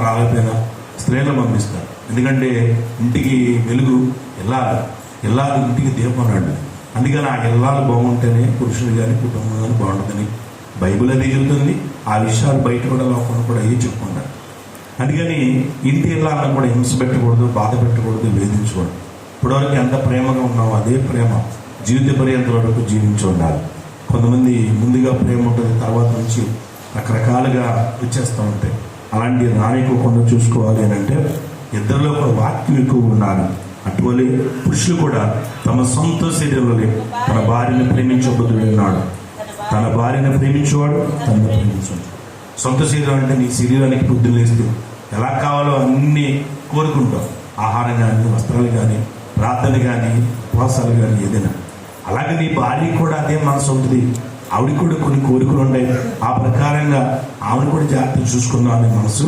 రాకపోయినా స్త్రీలను పంపిస్తారు. ఎందుకంటే ఇంటికి వెలుగు ఇల్లాలు ఇంటికి దీపం నాడు. అందుకని ఆ ఇల్లాలు బాగుంటేనే పురుషుడు కానీ కుటుంబం కానీ బాగుంటుందని బైబిల్ అది చెబుతుంది. ఆ విషయాలు బయట కూడా లోపల కూడా అయ్యి చెప్పుకుంటారు. అందుకని ఇంటి ఇల్లాలను కూడా హింస పెట్టకూడదు, బాధ పెట్టకూడదు, వేధించకూడదు. ఇప్పటివరకు ఎంత ప్రేమగా ఉన్నామో అదే ప్రేమ జీవిత పర్యంతం వరకు జీవించి ఉండాలి. కొంతమంది ముందుగా ప్రేమ ఉంటుంది, తర్వాత నుంచి రకరకాలుగా వచ్చేస్తూ ఉంటాయి. అలాంటి రానికోకుండా చూసుకోవాలి అని అంటే ఇద్దరిలో కూడా వాక్యం ఎక్కువ ఉండాలి. అటువలే పురుషులు కూడా తమ సొంత శరీరంలో తన భార్యను ప్రేమించబోతు ఉన్నాడు. తన భార్యను ప్రేమించేవాడు తనను ప్రేమించాడు. సొంత శరీరం అంటే నీ శరీరానికి బుద్ధులు వేస్తే ఎలా కావాలో అన్నీ కోరుకుంటాం. ఆహారం కానీ, వస్త్రాలు కానీ, ప్రార్థన కానీ, ఉపవాసాలు కానీ, ఏదైనా. అలాగే నీ భార్య కూడా అదే మనసు ఉంటుంది. ఆవిడ కూడా కొన్ని కోరికలు ఉంటాయి. ఆ ప్రకారంగా ఆవిడ కూడా జాగ్రత్తగా చూసుకుందాం అనే మనసు